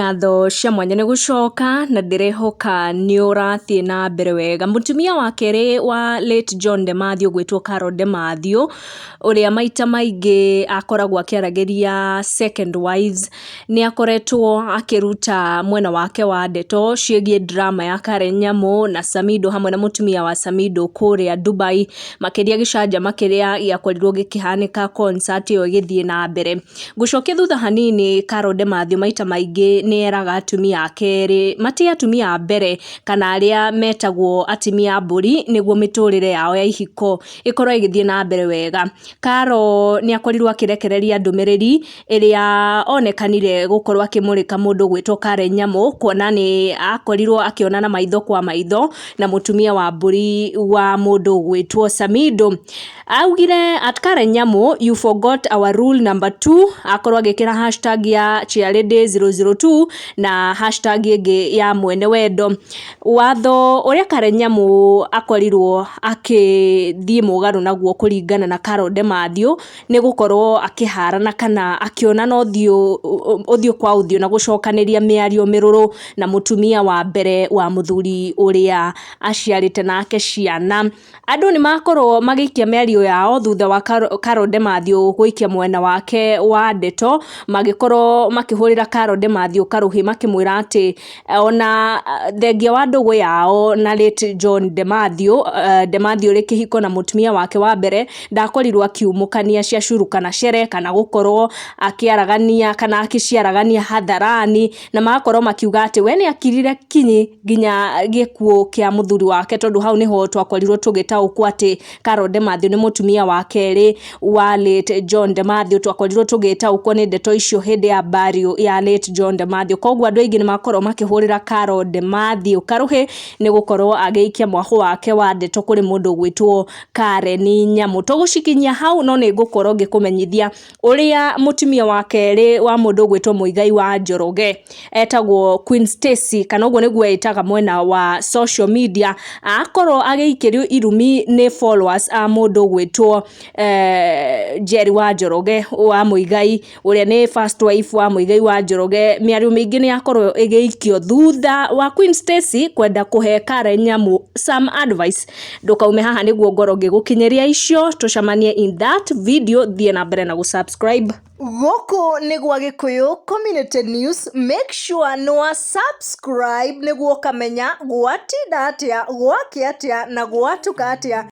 Ngatho cia mwanya nĩ gũcoka na ndĩrehoka nĩ ũrathiĩ na mbere wega. Mũtumia wa kerĩ wa late John Demathew gwĩtwo Carol Demathew, ũrĩa maita maingĩ akoragwo akĩaragĩria second wives, nĩ akoretwo akĩruta mwena wake wa ndeto ciĩgiĩ drama ya Nyamu na Samido hamwe na mũtumia wa Samido kũrĩa Dubai, makĩria Gicanjama kĩrĩa gĩakorirwo gĩkĩhanĩka concert ĩyo ĩgĩthiĩ na mbere. Ngũcokia thutha hanini, Carol Demathew maita maingĩ nĩ eraga atumia akerĩ mati atumia a mbere kana arĩa metagwo atumia mbũri nĩguo mĩtũrĩre yao ya ihiko ĩkorwo ĩgĩthiĩ na mbere wega. Carol nĩ akorirwo akĩrekereria ndũmĩrĩri ĩrĩa onekanire gũkorwo akĩmũrĩka mũndũ gwĩtwo Nyamu, kuona nĩ akorirwo akĩonana maitho kwa maitho na mũtumia wa mbũri wa mũndũ gwĩtwo Samido. Augire at Nyamu, you forgot our rule number 2, akorwo agĩkĩra hashtag ya Charity 002 na hashtag ĩngĩ ya mwene wendo. Watho ũrĩa Nyamu akorirwo akĩthiĩ mũgarũ naguo kũringana na Carol Demathew nĩ gũkorwo akĩharana kana akĩonana ũthiũ kwa ũthiũ na gũcokanĩria mĩario mĩrũrũ na mũtumia wa mbere wa mũthuri ũrĩa aciarĩte nake ciana. Andũ nĩ makorwo magĩikia mĩario yao thutha wa Carol Demathew gũikia mwena wake wa ndeto, magĩkorwo makĩhũrĩra Carol Demathew karũhi makĩmwĩra atĩ ona thengia wa ndũgũ yao na late John Demathew ũrĩ kĩhiko na mũtumia wake wa mbere ndakorirwo akiumũkania cia curu kana cere kana gũkorwo akĩaragania kana akĩciaragania hadharani, na magakorwo makiuga atĩ we nĩ akirire kinyi nginya gĩkuũ kĩa mũthuri wake, tondũ hau nĩho twakorirwo tũgĩtaũkwo atĩ Carol Demathew nĩ mũtumia wa kerĩ wa late John Demathew. Twakorirwo tũgĩtaũkwo nĩ ndeto icio hĩndĩ ya burial ya late John Demathew. Koguo andũ aingĩ nĩ makorwo makĩhũrĩra Carol Demathew karũhi nĩ gũkorwo agĩikia mwahũ wake wa ndeto kũrĩ mũndũ gwĩtwo Nyamu. Tũgũcikinyia hau no nĩ ngũkorwo ngĩkũmenyithia ũrĩa mũtumia wa kerĩ wa mũndũ gwĩtwo Mũigai wa Njoroge etagwo Queen Stacy, kana ũguo nĩguo etaga mwena wa social media, akorwo agĩikĩrio irumi nĩ followers a mũndũ gwĩtwo Jerry wa Njoroge wa Mũigai, ũrĩa nĩ first wife wa Mũigai wa Njoroge. Mĩario mĩingĩ nĩ yakorwo ĩgĩikio thutha wa Queen Stacy kwenda kũhe Nyamu some advice. Ndũkaume haha nĩguo ngoro ngĩgũkinyĩria icio. Tũcemanie in that video, thiĩ na mbere na gũsubscribe. Gũkũ nĩ gwa Gĩkũyũ Community News, make sure nĩ subscribe nĩguo ũkamenya gwatinda atĩa, gwakĩa atĩa na gwatuka atĩa.